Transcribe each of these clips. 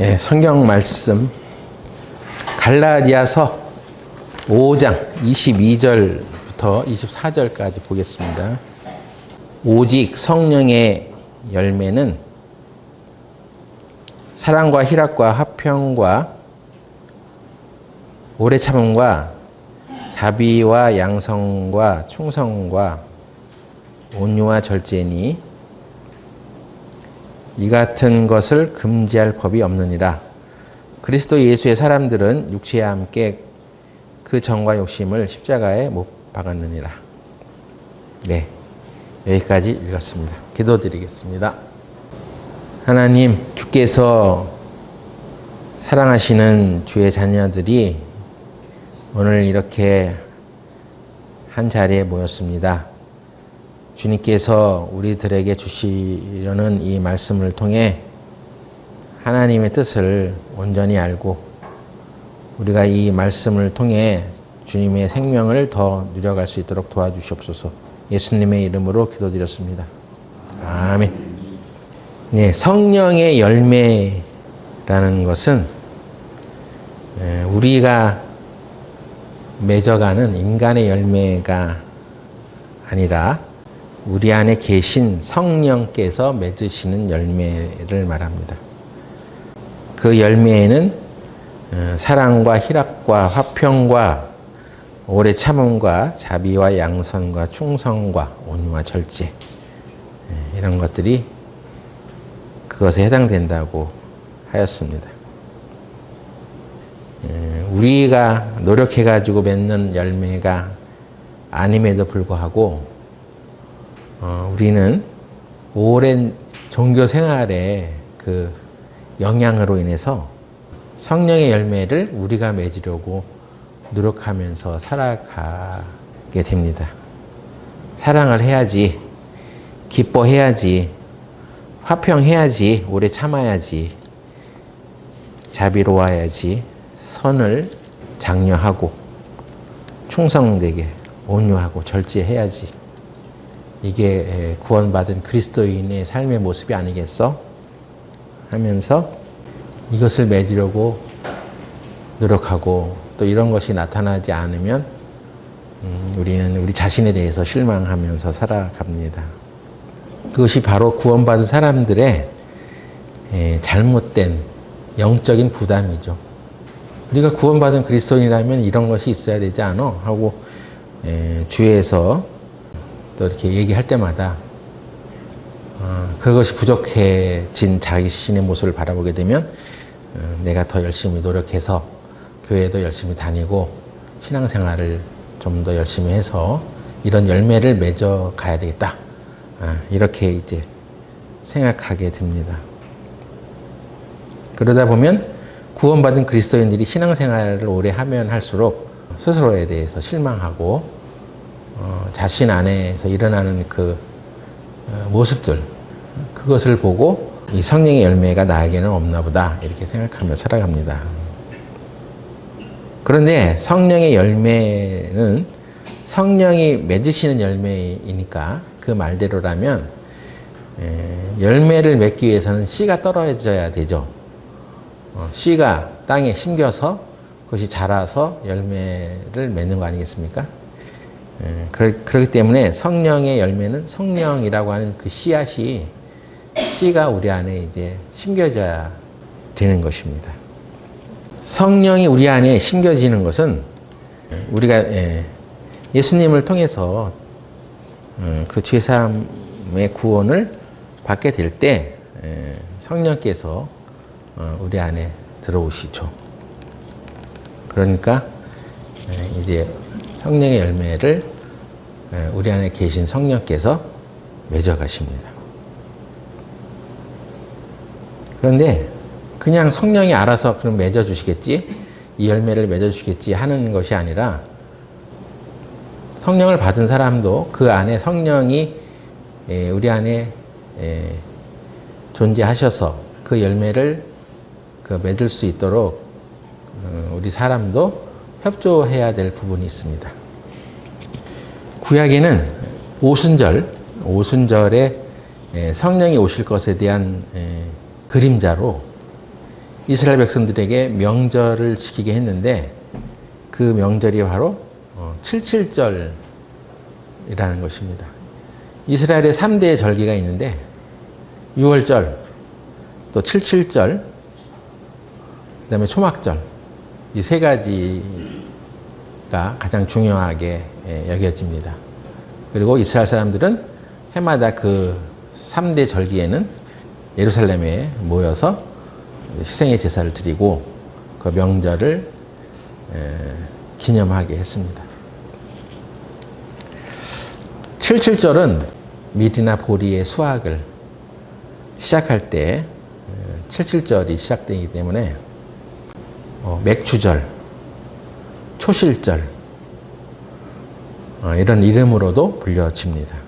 네, 성경 말씀 갈라디아서 5장 22절부터 24절까지 보겠습니다. 오직 성령의 열매는 사랑과 희락과 화평과 오래 참음과 자비와 양성과 충성과 온유와 절제니 이 같은 것을 금지할 법이 없느니라. 그리스도 예수의 사람들은 육체와 함께 그 정과 욕심을 십자가에 못 박았느니라. 네, 여기까지 읽었습니다. 기도드리겠습니다. 하나님, 주께서 사랑하시는 주의 자녀들이 오늘 이렇게 한 자리에 모였습니다. 주님께서 우리들에게 주시려는 이 말씀을 통해 하나님의 뜻을 온전히 알고 우리가 이 말씀을 통해 주님의 생명을 더 누려갈 수 있도록 도와주시옵소서. 예수님의 이름으로 기도드렸습니다. 아멘. 네, 성령의 열매라는 것은 우리가 맺어가는 인간의 열매가 아니라 우리 안에 계신 성령께서 맺으시는 열매를 말합니다. 그 열매에는 사랑과 희락과 화평과 오래 참음과 자비와 양선과 충성과 온유와 절제, 이런 것들이 그것에 해당된다고 하였습니다. 우리가 노력해가지고 맺는 열매가 아님에도 불구하고 우리는 오랜 종교 생활의 그 영향으로 인해서 성령의 열매를 우리가 맺으려고 노력하면서 살아가게 됩니다. 사랑을 해야지, 기뻐해야지, 화평해야지, 오래 참아야지, 자비로워야지, 선을 장려하고 충성되게 온유하고 절제해야지. 이게 구원받은 그리스도인의 삶의 모습이 아니겠어? 하면서 이것을 맺으려고 노력하고 또 이런 것이 나타나지 않으면 우리는 우리 자신에 대해서 실망하면서 살아갑니다. 그것이 바로 구원받은 사람들의 잘못된 영적인 부담이죠. 우리가 구원받은 그리스도인이라면 이런 것이 있어야 되지 않아? 하고 주위에서 또 이렇게 얘기할 때마다 그것이 부족해진 자기 자신의 모습을 바라보게 되면 내가 더 열심히 노력해서 교회도 열심히 다니고 신앙생활을 좀 더 열심히 해서 이런 열매를 맺어 가야 되겠다. 이렇게 이제 생각하게 됩니다. 그러다 보면 구원받은 그리스도인들이 신앙생활을 오래 하면 할수록 스스로에 대해서 실망하고 자신 안에서 일어나는 그 모습들, 그것을 보고 이 성령의 열매가 나에게는 없나 보다 이렇게 생각하며 살아갑니다. 그런데 성령의 열매는 성령이 맺으시는 열매이니까 그 말대로라면 열매를 맺기 위해서는 씨가 떨어져야 되죠. 씨가 땅에 심겨서 그것이 자라서 열매를 맺는 거 아니겠습니까? 그렇기 때문에 성령의 열매는 성령이라고 하는 그 씨앗이 씨가 우리 안에 이제 심겨져야 되는 것입니다. 성령이 우리 안에 심겨지는 것은 우리가 예수님을 통해서 그 죄사함의 구원을 받게 될 때 성령께서 우리 안에 들어오시죠. 그러니까 이제 성령의 열매를 우리 안에 계신 성령께서 맺어가십니다. 그런데 그냥 성령이 알아서 그럼 맺어주시겠지? 이 열매를 맺어주시겠지 하는 것이 아니라 성령을 받은 사람도 그 안에 성령이 우리 안에 존재하셔서 그 열매를 맺을 수 있도록 우리 사람도 협조해야 될 부분이 있습니다. 구약에는 오순절에 성령이 오실 것에 대한 그림자로 이스라엘 백성들에게 명절을 지키게 했는데 그 명절이 바로 77절이라는 것입니다. 이스라엘에 3대의 절기가 있는데 6월절, 또 77절, 그 다음에 초막절, 이 세 가지가 가장 중요하게 여겨집니다. 그리고 이스라엘 사람들은 해마다 그 3대 절기에는 예루살렘에 모여서 희생의 제사를 드리고 그 명절을 기념하게 했습니다. 77절은 밀이나 보리의 수확을 시작할 때 77절이 시작되기 때문에 맥주절, 초실절 이런 이름으로도 불려집니다.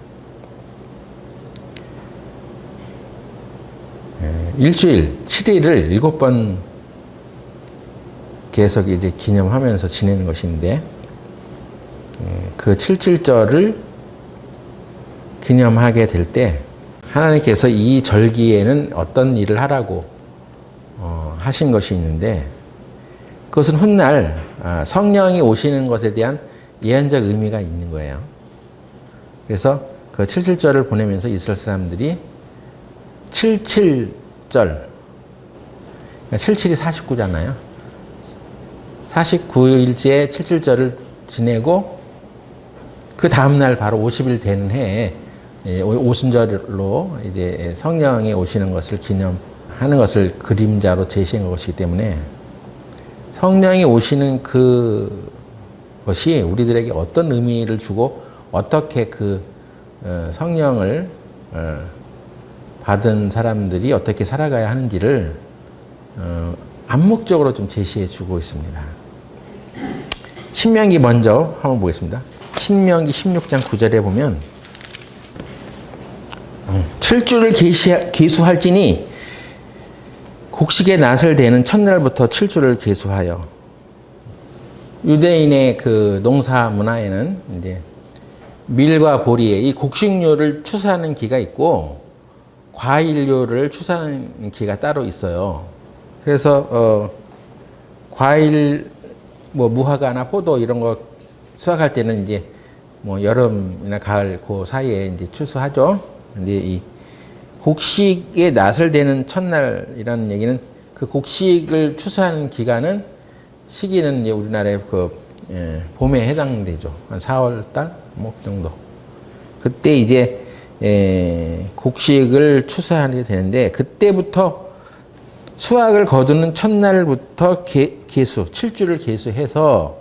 일주일 7일을 7번 계속 이제 기념하면서 지내는 것인데 그 77절을 기념하게 될 때 하나님께서 이 절기에는 어떤 일을 하라고 하신 것이 있는데 그것은 훗날 성령이 오시는 것에 대한 예언적 의미가 있는 거예요. 그래서 그 77절을 보내면서 이스라엘 사람들이 77절, 77이 49잖아요. 49일째 77절을 지내고 그 다음날 바로 50일 되는 해에 오순절로 이제 성령이 오시는 것을 기념하는 것을 그림자로 제시한 것이기 때문에 성령이 오시는 그것이 우리들에게 어떤 의미를 주고 어떻게 그 성령을 받은 사람들이 어떻게 살아가야 하는지를 암묵적으로 좀 제시해 주고 있습니다. 신명기 먼저 한번 보겠습니다. 신명기 16장 9절에 보면 7주를 계수할지니 곡식의 낫을 대는 첫날부터 7주를 계수하여. 유대인의 그 농사 문화에는 이제 밀과 보리에 이 곡식류를 추수하는 기가 있고 과일류를 추수하는 기가 따로 있어요. 그래서 과일 뭐 무화과나 포도 이런 거 수확할 때는 이제 뭐 여름이나 가을 그 사이에 이제 추수하죠. 근데 이 곡식의 낫을 대는 첫날이라는 얘기는 그 곡식을 추수하는 기간은 시기는 이제 우리나라의 봄에 해당되죠. 한 4월 달 뭐 정도. 그때 이제 곡식을 추수하게 되는데 그때부터 수확을 거두는 첫날부터 계수 7주를 계수해서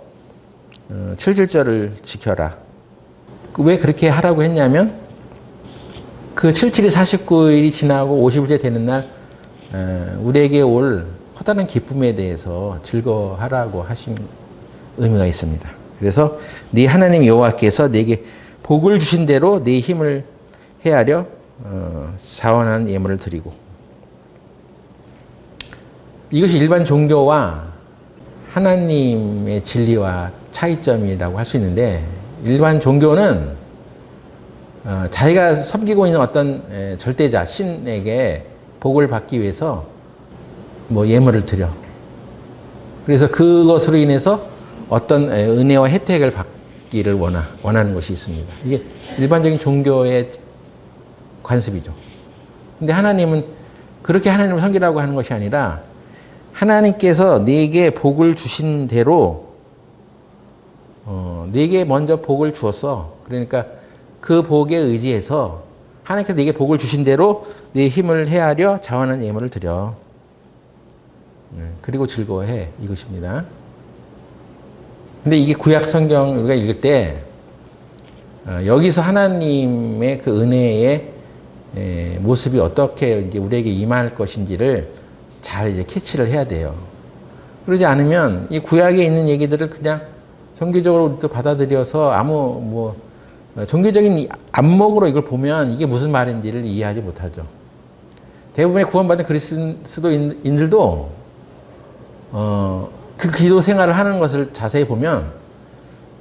77절을 지켜라. 왜 그렇게 하라고 했냐면 그 77이 49일이 지나고 50일째 되는 날 우리에게 올 커다란 기쁨에 대해서 즐거워하라고 하신 의미가 있습니다. 그래서 네 하나님 여호와께서 네게 복을 주신 대로 네 힘을 헤아려 자원하는 예물을 드리고. 이것이 일반 종교와 하나님의 진리와 차이점이라고 할 수 있는데 일반 종교는 자기가 섬기고 있는 어떤 절대자, 신에게 복을 받기 위해서 뭐 예물을 드려. 그래서 그것으로 인해서 어떤 은혜와 혜택을 받기를 원하는 것이 있습니다. 이게 일반적인 종교의 관습이죠. 근데 하나님은 그렇게 하나님을 섬기라고 하는 것이 아니라 하나님께서 네게 복을 주신 대로 네게 먼저 복을 주었어. 그러니까 그 복에 의지해서 하나님께서 네게 복을 주신 대로 네 힘을 헤아려 자원하는 예물을 드려. 그리고 즐거워해. 이것입니다. 근데 이게 구약 성경 우리가 읽을 때 여기서 하나님의 그 은혜의 모습이 어떻게 이제 우리에게 임할 것인지를 잘 이제 캐치를 해야 돼요. 그러지 않으면 이 구약에 있는 얘기들을 그냥 종교적으로 우리도 받아들여서 아무 뭐 종교적인 안목으로 이걸 보면 이게 무슨 말인지를 이해하지 못하죠. 대부분의 구원받은 그리스도인들도 그 기도 생활을 하는 것을 자세히 보면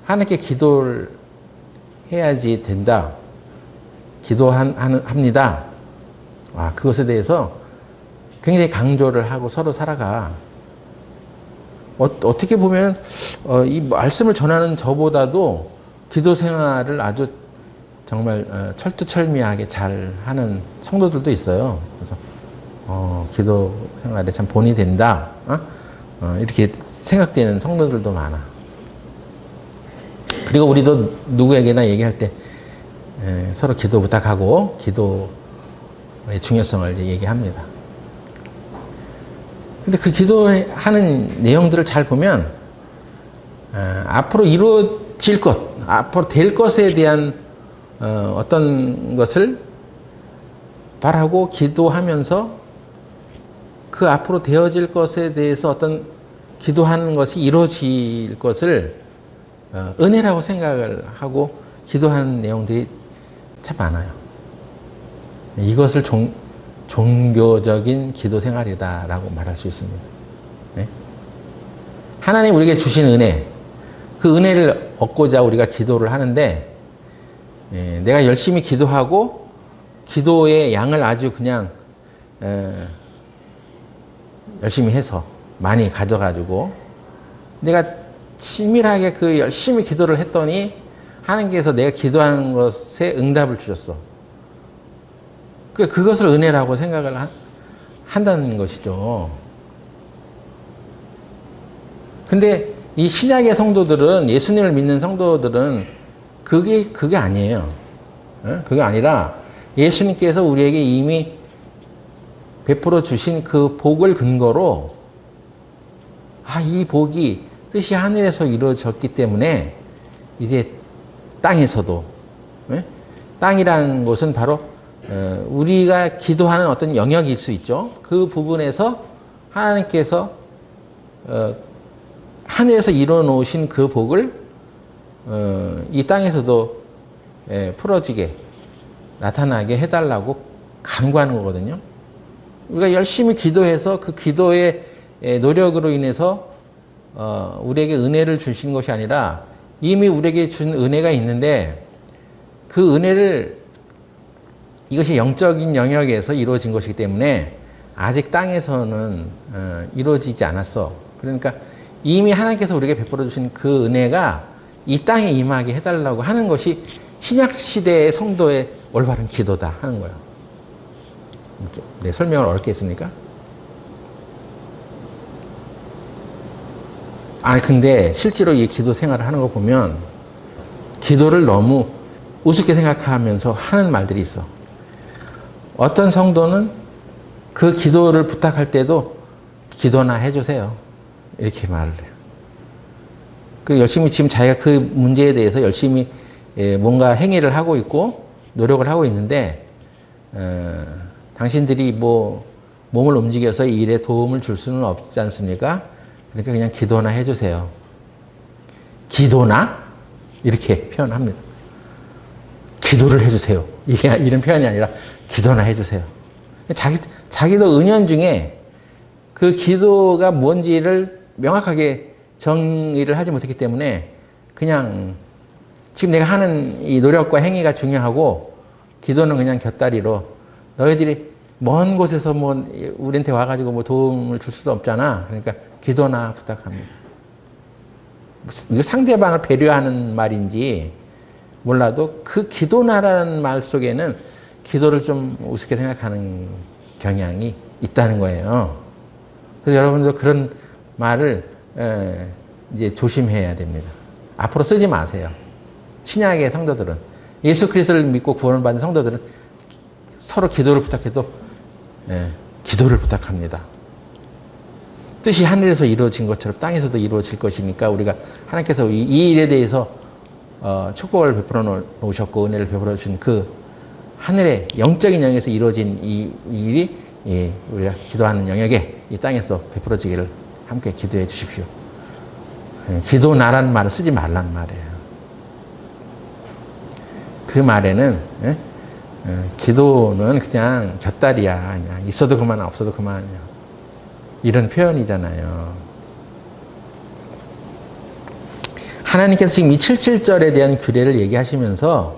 하나님께 기도를 해야지 된다. 기도합니다. 그것에 대해서 굉장히 강조를 하고 서로 살아가. 어떻게 보면 이 말씀을 전하는 저보다도 기도 생활을 아주 정말 철두철미하게 잘 하는 성도들도 있어요. 그래서 기도 생활에 참 본이 된다. 이렇게 생각되는 성도들도 많아. 그리고 우리도 누구에게나 얘기할 때 서로 기도 부탁하고 기도의 중요성을 얘기합니다. 근데 그 기도하는 내용들을 잘 보면 앞으로 이루어질 것, 앞으로 될 것에 대한 어떤 것을 바라고 기도하면서 그 앞으로 되어질 것에 대해서 어떤 기도하는 것이 이루어질 것을 은혜라고 생각을 하고 기도하는 내용들이 참 많아요. 이것을 종교적인 기도 생활이다라고 말할 수 있습니다. 네? 하나님 우리에게 주신 은혜, 그 은혜를 얻고자 우리가 기도를 하는데, 내가 열심히 기도하고 기도의 양을 아주 그냥 열심히 해서 많이 가져가지고 내가 치밀하게 그 열심히 기도를 했더니 하나님께서 내가 기도하는 것에 응답을 주셨어. 그것을 은혜라고 생각을 한다는 것이죠. 근데 이 신약의 성도들은, 예수님을 믿는 성도들은 그게 아니에요. 그게 아니라 예수님께서 우리에게 이미 베풀어 주신 그 복을 근거로 이 복이 뜻이 하늘에서 이루어졌기 때문에 이제 땅에서도, 땅이라는 것은 바로 우리가 기도하는 어떤 영역일 수 있죠. 그 부분에서 하나님께서 하늘에서 이루어 놓으신 그 복을 이 땅에서도 풀어지게 나타나게 해달라고 간구하는 거거든요. 우리가 열심히 기도해서 그 기도의 노력으로 인해서 우리에게 은혜를 주신 것이 아니라 이미 우리에게 준 은혜가 있는데 그 은혜를 이것이 영적인 영역에서 이루어진 것이기 때문에 아직 땅에서는 이루어지지 않았어. 그러니까 이미 하나님께서 우리에게 베풀어 주신 그 은혜가 이 땅에 임하게 해달라고 하는 것이 신약 시대의 성도의 올바른 기도다 하는 거예요. 네, 설명을 어렵게 했습니까? 근데 실제로 이 기도 생활을 하는 거 보면 기도를 너무 우습게 생각하면서 하는 말들이 있어. 어떤 성도는 그 기도를 부탁할 때도 기도나 해주세요. 이렇게 말을 해요. 열심히 지금 자기가 그 문제에 대해서 열심히 뭔가 행위를 하고 있고 노력을 하고 있는데 당신들이 몸을 움직여서 이 일에 도움을 줄 수는 없지 않습니까? 그러니까 그냥 기도나 해주세요. 기도나? 이렇게 표현합니다. 기도를 해주세요. 이런 표현이 아니라 기도나 해주세요. 자기도 은연중에 그 기도가 뭔지를 명확하게 정의를 하지 못했기 때문에 그냥 지금 내가 하는 이 노력과 행위가 중요하고 기도는 그냥 곁다리로 너희들이 먼 곳에서 우리한테 와가지고 도움을 줄 수도 없잖아. 그러니까 기도나 부탁합니다. 이거 상대방을 배려하는 말인지 몰라도 그 기도나라는 말 속에는 기도를 좀 우습게 생각하는 경향이 있다는 거예요. 그래서 여러분도 그런 말을 이제 조심해야 됩니다. 앞으로 쓰지 마세요. 신약의 성도들은, 예수 그리스도를 믿고 구원을 받은 성도들은 서로 기도를 부탁해도 기도를 부탁합니다. 뜻이 하늘에서 이루어진 것처럼 땅에서도 이루어질 것이니까 우리가 하나님께서 이 일에 대해서 축복을 베풀어 놓으셨고 은혜를 베풀어 주신 그 하늘의 영적인 영역에서 이루어진 이 일이 우리가 기도하는 영역에 이 땅에서 베풀어지기를 함께 기도해 주십시오. 기도나라는 말을 쓰지 말라는 말이에요. 그 말에는 기도는 그냥 곁다리야. 그냥 있어도 그만 없어도 그만이야. 이런 표현이잖아요. 하나님께서 지금 이 77절에 대한 규례를 얘기하시면서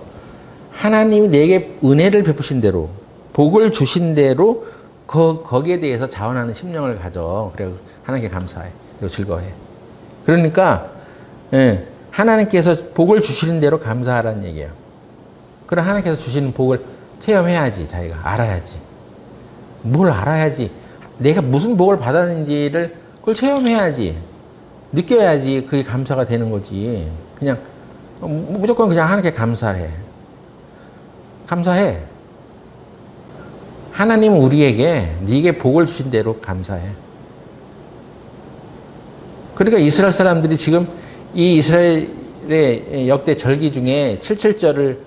하나님이 내게 은혜를 베푸신 대로 복을 주신 대로 거기에 대해서 자원하는 심령을 가져. 그래 하나님께 감사해. 그리고 즐거워해. 그러니까 예, 하나님께서 복을 주시는 대로 감사하라는 얘기예요. 그럼 하나님께서 주시는 복을 체험해야지. 자기가 알아야지. 뭘 알아야지. 내가 무슨 복을 받았는지를 그걸 체험해야지. 느껴야지 그게 감사가 되는 거지. 그냥 무조건 그냥 하나님께 감사해. 감사해. 하나님은 우리에게 네게 복을 주신 대로 감사해. 그러니까 이스라엘 사람들이 지금 이 이스라엘의 역대 절기 중에 77절을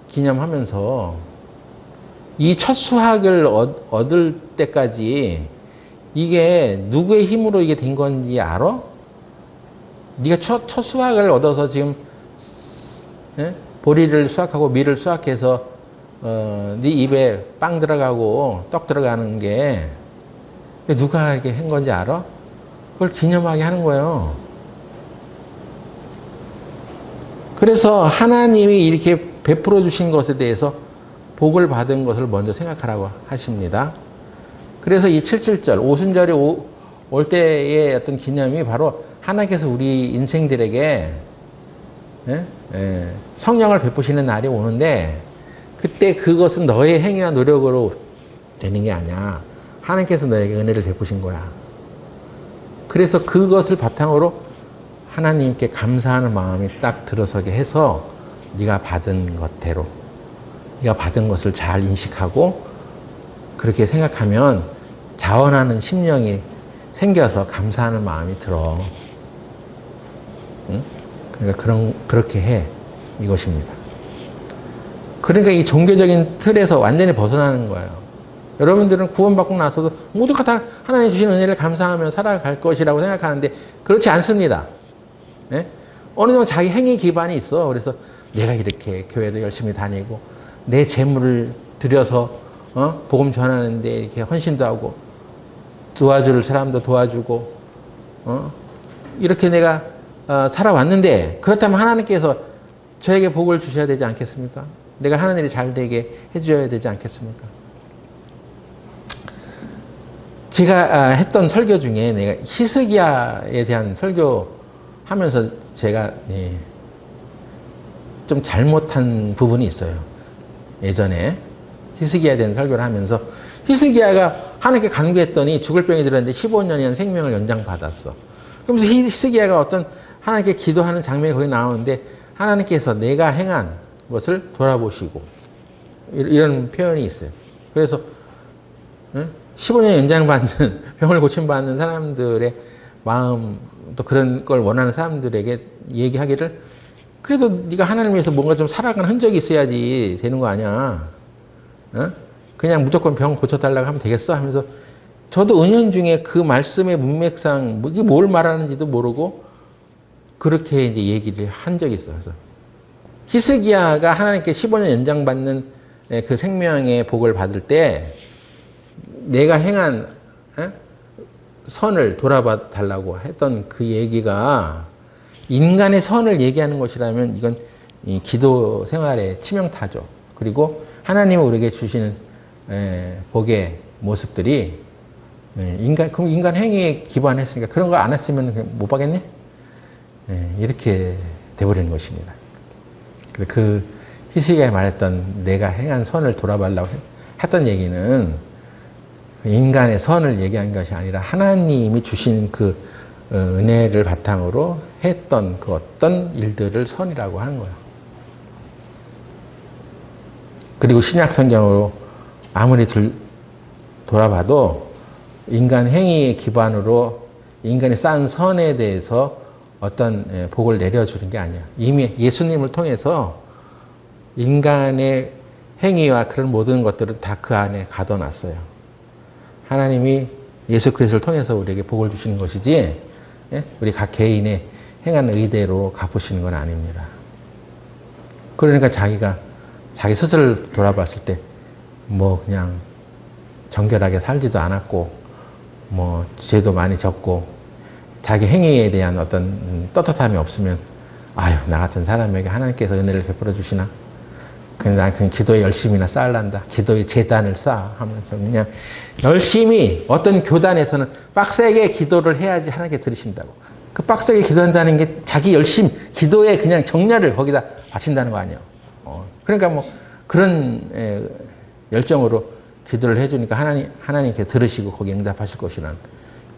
기념하면서 이 첫 수확을 얻을 때까지 이게 누구의 힘으로 이게 된 건지 알아? 네가 첫 수확을 얻어서 지금 보리를 수확하고 밀을 수확해서 네 입에 빵 들어가고 떡 들어가는 게 누가 이렇게 한 건지 알아? 그걸 기념하게 하는 거예요. 그래서 하나님이 이렇게 베풀어 주신 것에 대해서 복을 받은 것을 먼저 생각하라고 하십니다. 그래서 이 77절, 오순절이 올 때의 어떤 기념이 바로 하나님께서 우리 인생들에게 성령을 베푸시는 날이 오는데 그때 그것은 너의 행위와 노력으로 되는 게 아니야. 하나님께서 너에게 은혜를 베푸신 거야. 그래서 그것을 바탕으로 하나님께 감사하는 마음이 딱 들어서게 해서 네가 받은 것대로 네가 받은 것을 잘 인식하고 그렇게 생각하면 자원하는 심령이 생겨서 감사하는 마음이 들어. 응? 그러니까 그렇게 해. 이것입니다. 그러니까 이 종교적인 틀에서 완전히 벗어나는 거예요. 여러분들은 구원받고 나서도 모두가 다 하나님 주신 은혜를 감사하며 살아갈 것이라고 생각하는데 그렇지 않습니다. 네? 어느 정도 자기 행위 기반이 있어. 그래서 내가 이렇게 교회도 열심히 다니고 내 재물을 들여서 복음 전하는데 이렇게 헌신도 하고 도와줄 사람도 도와주고 이렇게 내가 살아왔는데 그렇다면 하나님께서 저에게 복을 주셔야 되지 않겠습니까? 내가 하는 일이 잘 되게 해줘야 되지 않겠습니까? 제가 했던 설교 중에 내가 히스기야에 대한 설교하면서 제가 좀 잘못한 부분이 있어요. 예전에 히스기야에 대한 설교를 하면서 히스기야가 하나님께 간구했더니 죽을 병이 들었는데 15년이란 생명을 연장받았어. 그러면서 히스기야가 어떤 하나님께 기도하는 장면이 거기 나오는데 하나님께서 내가 행한 것을 돌아보시고 이런 표현이 있어요. 그래서 15년 연장받는 병을 고침받는 사람들의 마음 또 그런 걸 원하는 사람들에게 얘기하기를 그래도 네가 하나님을 위해서 뭔가 좀 살아가는 흔적이 있어야지 되는 거 아니야. 그냥 무조건 병 고쳐달라고 하면 되겠어 하면서 저도 은연중에 그 말씀의 문맥상 이게 뭘 말하는지도 모르고 그렇게 이제 얘기를 한 적이 있어요. 그래서 히스기야가 하나님께 15년 연장받는 그 생명의 복을 받을 때 내가 행한 선을 돌아봐 달라고 했던 그 얘기가 인간의 선을 얘기하는 것이라면 이건 이 기도 생활의 치명타죠. 그리고 하나님이 우리에게 주시는 복의 모습들이 그럼 인간 행위에 기반했으니까 그런 거 안 했으면 못 받겠네? 이렇게 돼버리는 것입니다. 그 히스기야가 말했던 내가 행한 선을 돌아보려고 했던 얘기는 인간의 선을 얘기한 것이 아니라 하나님이 주신 그 은혜를 바탕으로 했던 그 어떤 일들을 선이라고 하는 거예요. 그리고 신약 성경으로 아무리 돌아봐도 인간 행위의 기반으로 인간이 쌓은 선에 대해서 어떤 복을 내려주는 게 아니야. 이미 예수님을 통해서 인간의 행위와 그런 모든 것들을 다 그 안에 가둬놨어요. 하나님이 예수 그리스도를 통해서 우리에게 복을 주시는 것이지 우리 각 개인의 행한 의대로 갚으시는 건 아닙니다. 그러니까 자기가 자기 스스로를 돌아봤을 때 뭐 그냥 정결하게 살지도 않았고 뭐 죄도 많이 졌고 자기 행위에 대한 어떤 떳떳함이 없으면 아유 나 같은 사람에게 하나님께서 은혜를 베풀어 주시나 근데 난 그냥 기도에 열심히나 쌓으란다. 기도의 재단을 쌓아 하면서 그냥 열심히 어떤 교단에서는 빡세게 기도를 해야지 하나님께 들으신다고. 그 빡세게 기도한다는 게 자기 열심, 기도에 그냥 정열을 거기다 바친다는 거 아니에요. 그러니까 뭐 그런 열정으로 기도를 해주니까 하나님께 들으시고 거기 응답하실 것이라는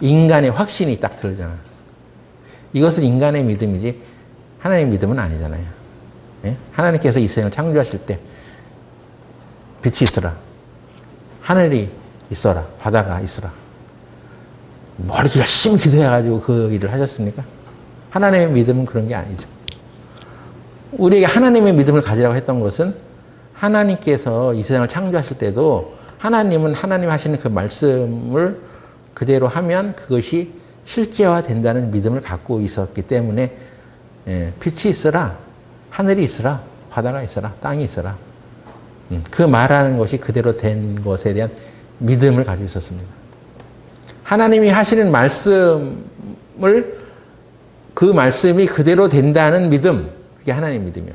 인간의 확신이 딱 들잖아. 이것은 인간의 믿음이지 하나님의 믿음은 아니잖아요. 예? 하나님께서 이 세상을 창조하실 때 빛이 있어라, 하늘이 있어라, 바다가 있어라. 뭐 이렇게 열심히 기도해가지고 그 일을 하셨습니까? 하나님의 믿음은 그런 게 아니죠. 우리에게 하나님의 믿음을 가지라고 했던 것은 하나님께서 이 세상을 창조하실 때도 하나님은 하나님 하시는 그 말씀을 그대로 하면 그것이 실제화된다는 믿음을 갖고 있었기 때문에 빛이 있어라, 하늘이 있어라, 바다가 있어라, 땅이 있어라. 그 말하는 것이 그대로 된 것에 대한 믿음을 가지고 있었습니다. 하나님이 하시는 말씀을 그 말씀이 그대로 된다는 믿음, 그게 하나님의 믿음이에요.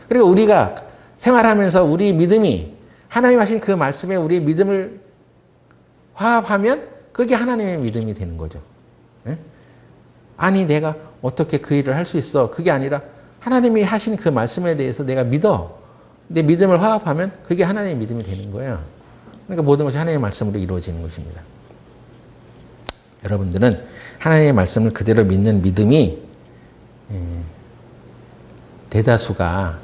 그리고 우리가 생활하면서 우리 믿음이 하나님 하신 그 말씀에 우리의 믿음을 화합하면 그게 하나님의 믿음이 되는 거죠. 아니 내가 어떻게 그 일을 할 수 있어? 그게 아니라 하나님이 하신 그 말씀에 대해서 내가 믿어. 내 믿음을 화합하면 그게 하나님의 믿음이 되는 거예요. 그러니까 모든 것이 하나님의 말씀으로 이루어지는 것입니다. 여러분들은 하나님의 말씀을 그대로 믿는 믿음이 대다수가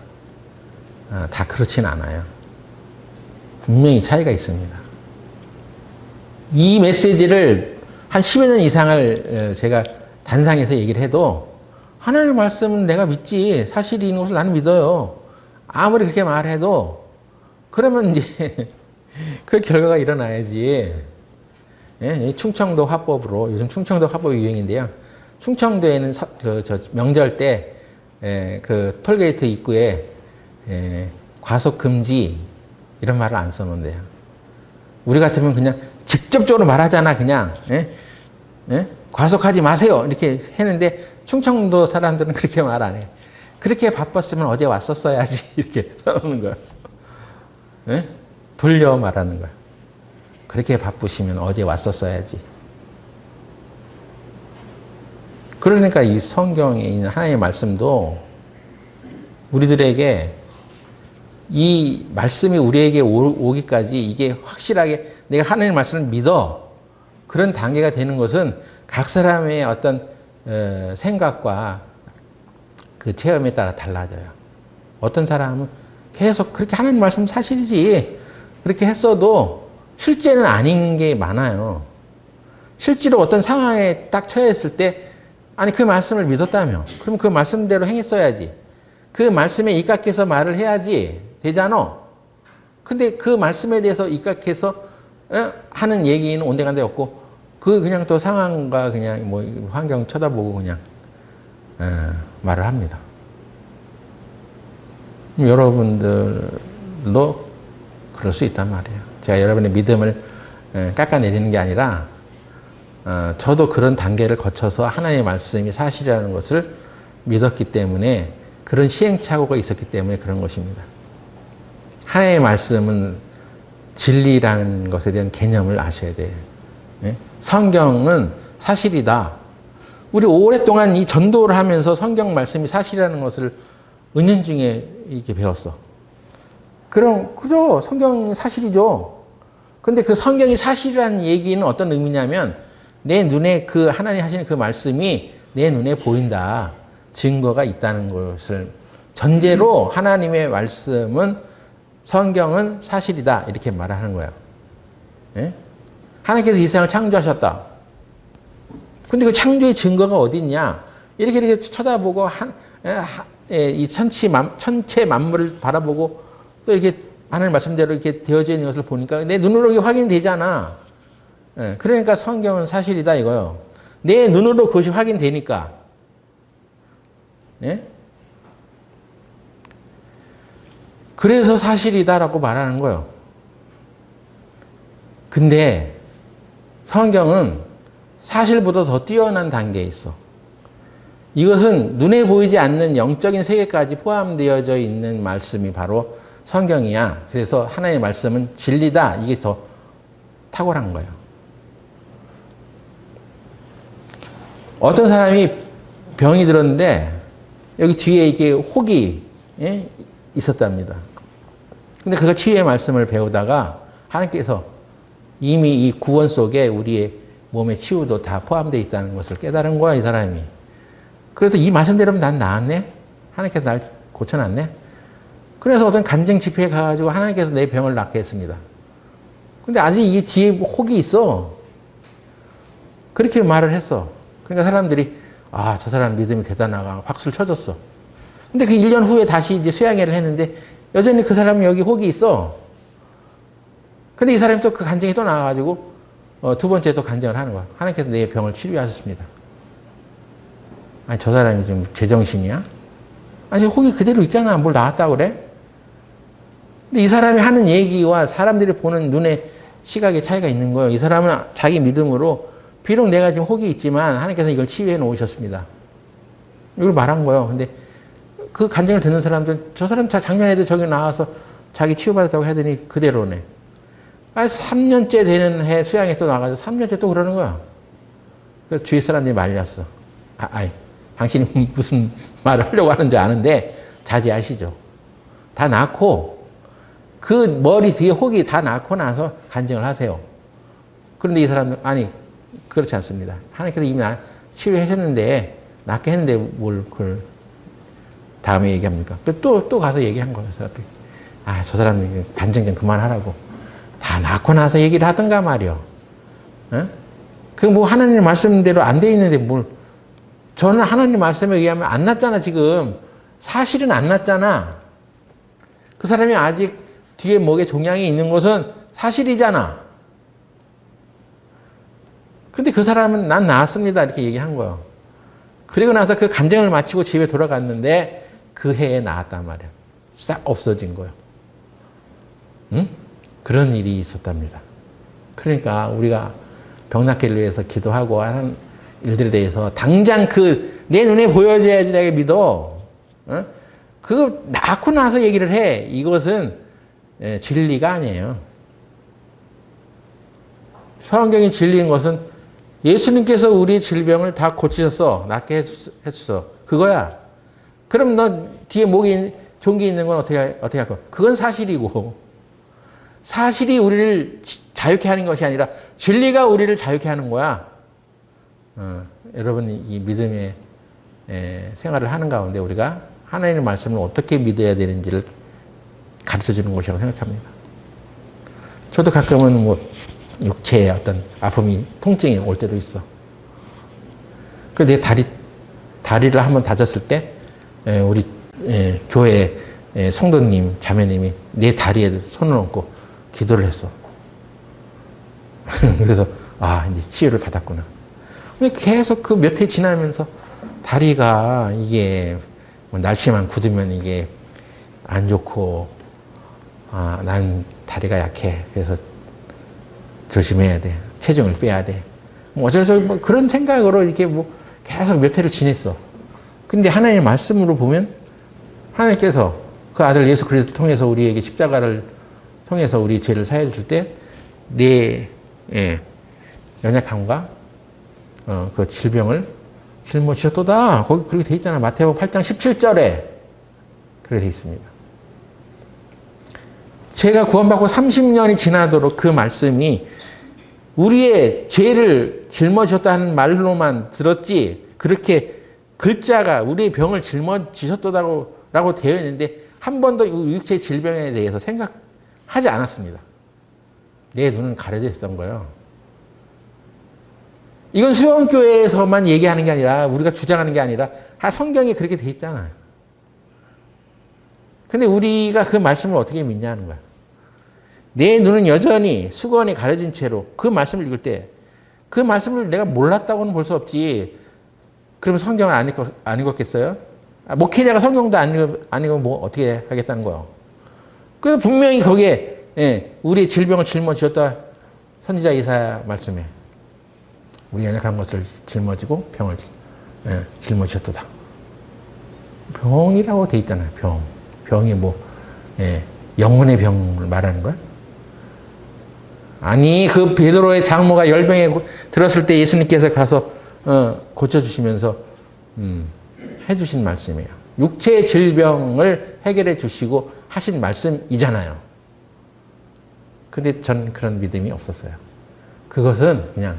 다 그렇진 않아요. 분명히 차이가 있습니다. 이 메시지를 한 10여 년 이상을 제가 단상에서 얘기를 해도 하나님의 말씀은 내가 믿지, 사실이 있는 것을 나는 믿어요. 아무리 그렇게 말해도 그러면 이제 그 결과가 일어나야지. 예? 충청도 화법으로, 요즘 충청도 화법이 유행인데요. 충청도에는 명절 때 그 톨게이트 입구에 과속 금지 이런 말을 안 써놓는데요. 우리 같으면 그냥 직접적으로 말하잖아, 그냥. 과속하지 마세요. 이렇게 했는데 충청도 사람들은 그렇게 말 안 해. 그렇게 바빴으면 어제 왔었어야지. 이렇게 써놓는 거야. 돌려 말하는 거야. 그렇게 바쁘시면 어제 왔었어야지. 그러니까 이 성경에 있는 하나님의 말씀도 우리들에게 이 말씀이 우리에게 오기까지 이게 확실하게 내가 하나님의 말씀을 믿어. 그런 단계가 되는 것은 각 사람의 어떤 생각과 그 체험에 따라 달라져요. 어떤 사람은 계속 그렇게 하나님 말씀 사실이지. 그렇게 했어도 실제는 아닌 게 많아요. 실제로 어떤 상황에 딱 처했을 때 아니 그 말씀을 믿었다며. 그럼 그 말씀대로 행했어야지. 그 말씀에 입각해서 말을 해야지 되잖아. 근데 그 말씀에 대해서 입각해서 하는 얘기는 온데간데 없고 그 그냥 또 상황과 그냥 뭐 환경 쳐다보고 그냥 말을 합니다. 여러분들도 그럴 수 있단 말이에요. 제가 여러분의 믿음을 깎아내리는 게 아니라 저도 그런 단계를 거쳐서 하나님의 말씀이 사실이라는 것을 믿었기 때문에 그런 시행착오가 있었기 때문에 그런 것입니다. 하나님의 말씀은 진리라는 것에 대한 개념을 아셔야 돼요. 성경은 사실이다. 우리 오랫동안 이 전도를 하면서 성경 말씀이 사실이라는 것을 은연중에 이렇게 배웠어. 그럼 그죠? 성경이 사실이죠. 근데 그 성경이 사실이라는 얘기는 어떤 의미냐면 내 눈에 그 하나님 하시는 그 말씀이 내 눈에 보인다. 증거가 있다는 것을 전제로 하나님의 말씀은 성경은 사실이다. 이렇게 말하는 거예요. 예? 하나님께서 이 세상을 창조하셨다. 근데 그 창조의 증거가 어디 있냐? 이렇게 쳐다보고 이 천체 만물을 바라보고 또 이렇게 하나님 말씀대로 이렇게 되어져 있는 것을 보니까 내 눈으로 이게 확인되잖아. 그러니까 성경은 사실이다 이거요. 내 눈으로 그것이 확인되니까. 예? 그래서 사실이다라고 말하는 거예요. 근데 성경은 사실보다 더 뛰어난 단계에 있어. 이것은 눈에 보이지 않는 영적인 세계까지 포함되어져 있는 말씀이 바로 성경이야. 그래서 하나님의 말씀은 진리다. 이게 더 탁월한 거예요. 어떤 사람이 병이 들었는데 여기 뒤에 이게 혹이 있었답니다. 근데 그가 치유의 말씀을 배우다가 하나님께서 이미 이 구원 속에 우리의 몸의 치유도 다 포함되어 있다는 것을 깨달은 거야, 이 사람이. 그래서 이 말씀대로 난 나았네? 하나님께서 날 고쳐놨네? 그래서 어떤 간증 집회에 가가지고 하나님께서 내 병을 낫게 했습니다. 근데 아직 이 뒤에 혹이 있어. 그렇게 말을 했어. 그러니까 사람들이, 아, 저 사람 믿음이 대단하다. 박수를 쳐줬어. 근데 그 1년 후에 다시 이제 수양회를 했는데 여전히 그 사람이 여기 혹이 있어. 근데 이 사람이 또 그 간증이 또 나와가지고 두 번째 또 간증을 하는 거야. 하나님께서 내 병을 치료하셨습니다. 아니, 저 사람이 좀 제정신이야? 아니, 혹이 그대로 있잖아. 뭘 나았다고 그래? 근데 이 사람이 하는 얘기와 사람들이 보는 눈의 시각의 차이가 있는 거예요. 이 사람은 자기 믿음으로 비록 내가 지금 혹이 있지만 하나님께서 이걸 치유해 놓으셨습니다. 이걸 말한 거예요. 근데 그 간증을 듣는 사람들은 저 사람 작년에도 저기 나와서 자기 치유받았다고 하더니 그대로네. 아, 3년째 되는 해 수양에 또 나가서 3년째 또 그러는 거야. 그래서 주위 사람들이 말렸어. 당신이 무슨 말을 하려고 하는지 아는데 자제하시죠. 다 낳고 그 머리 뒤에 혹이 다 낳고 나서 간증을 하세요. 그런데 이 사람은 아니 그렇지 않습니다. 하나님께서 이미 치료하셨는데 낫게 했는데 뭘 그걸 다음에 얘기합니까? 또 가서 얘기한 거예요. 아, 저 사람이 간증 좀 그만하라고. 다 낳고 나서 얘기를 하던가 말이요. 어? 그 뭐 하나님 말씀대로 안 돼 있는데 뭘. 저는 하나님 말씀에 의하면 안 났잖아, 지금. 사실은 안 났잖아. 그 사람이 아직 뒤에 목에 종양이 있는 것은 사실이잖아. 근데 그 사람은 난 나았습니다. 이렇게 얘기한 거예요. 그리고 나서 그 간증을 마치고 집에 돌아갔는데 그 해에 나았단 말이에요. 싹 없어진 거예요. 응? 그런 일이 있었답니다. 그러니까 우리가 병낫기를 위해서 기도하고 하는 일들에 대해서 당장 내 눈에 보여줘야지 내가 믿어. 어? 그거 낳고 나서 얘기를 해. 이것은 진리가 아니에요. 성경이 진리인 것은 예수님께서 우리 질병을 다 고치셨어. 낫게 해주셨어. 그거야. 그럼 너 뒤에 목에 종기 있는 건 어떻게 할 거야? 그건 사실이고. 사실이 우리를 자유케 하는 것이 아니라 진리가 우리를 자유케 하는 거야. 여러분 이 믿음의 생활을 하는 가운데 우리가 하나님의 말씀을 어떻게 믿어야 되는지를 가르쳐 주는 것이라고 생각합니다. 저도 가끔은 뭐 육체에 어떤 아픔이 통증이 올 때도 있어. 그 내 다리를 한번 다쳤을 때 우리 교회 성도님 자매님이 내 다리에 손을 얹고 기도를 했어. 그래서 이제 치유를 받았구나. 계속 그 몇 해 지나면서 다리가 이게 뭐 날씨만 굳으면 이게 안 좋고 난 다리가 약해. 그래서 조심해야 돼. 체중을 빼야 돼. 뭐 어쩌저쩌 뭐 그런 생각으로 이렇게 뭐 계속 몇 해를 지냈어. 근데 하나님의 말씀으로 보면 하나님께서 그 아들 예수 그리스도를 통해서 우리에게 십자가를 통해서 우리 죄를 사해 줄 때 내 연약함과 그 질병을 짊어지셨도다. 거기 그렇게 돼 있잖아. 마태복음 8장 17절에 그렇게 돼 있습니다. 제가 구원받고 30년이 지나도록 그 말씀이 우리의 죄를 짊어지셨다는 말로만 들었지 그렇게 글자가 우리의 병을 짊어지셨다고 되어 있는데 한 번도 육체 질병에 대해서 생각하지 않았습니다. 내 눈은 가려져 있었던 거예요. 이건 수영교회에서만 얘기하는 게 아니라 우리가 주장하는 게 아니라 성경에 그렇게 돼 있잖아요. 근데 우리가 그 말씀을 어떻게 믿냐는 거야. 내 눈은 여전히 수건이 가려진 채로 그 말씀을 읽을 때 그 말씀을 내가 몰랐다고는 볼 수 없지. 그러면 성경을 안 읽었겠어요? 목회자가 성경도 안 읽으면 뭐 어떻게 하겠다는 거예요. 그래서 분명히 거기에 우리의 질병을 짊어지셨다. 선지자 이사야 말씀에 우리 연약한 것을 짊어지고 병을 짊어지셨도다. 병이라고 돼 있잖아요. 병이 뭐 영혼의 병을 말하는 거야? 아니, 그 베드로의 장모가 열병에 들었을 때 예수님께서 가서 고쳐주시면서 해주신 말씀이에요. 육체의 질병을 해결해 주시고 하신 말씀이잖아요. 근데 전 그런 믿음이 없었어요. 그것은 그냥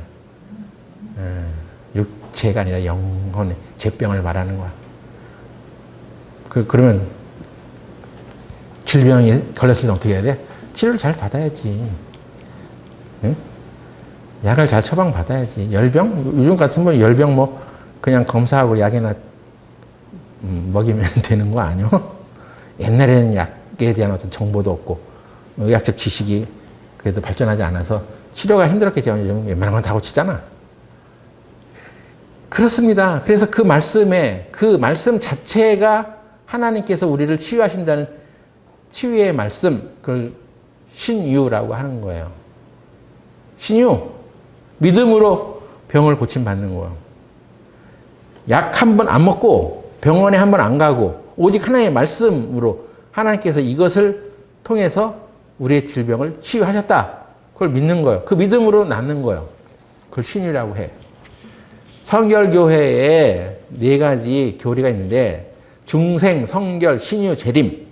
육체가 아니라 영혼의 죄병을 말하는 거야. 그러면 질병이 걸렸을 때 어떻게 해야 돼? 치료를 잘 받아야지. 응? 약을 잘 처방받아야지. 열병? 요즘 같으면 열병 뭐 그냥 검사하고 약이나 먹이면 되는 거 아니요? 옛날에는 약에 대한 어떤 정보도 없고 의학적 지식이 그래도 발전하지 않아서 치료가 힘들었겠지만 요즘 웬만한 건 다 고치잖아. 그렇습니다. 그래서 그 말씀 자체가 하나님께서 우리를 치유하신다는 치유의 말씀, 그걸 신유라고 하는 거예요. 신유. 믿음으로 병을 고침받는 거예요. 약 한 번 안 먹고 병원에 한 번 안 가고 오직 하나님의 말씀으로 하나님께서 이것을 통해서 우리의 질병을 치유하셨다. 그걸 믿는 거예요. 그 믿음으로 낫는 거예요. 그걸 신유라고 해. 성결교회에 4가지 교리가 있는데 중생, 성결, 신유, 재림.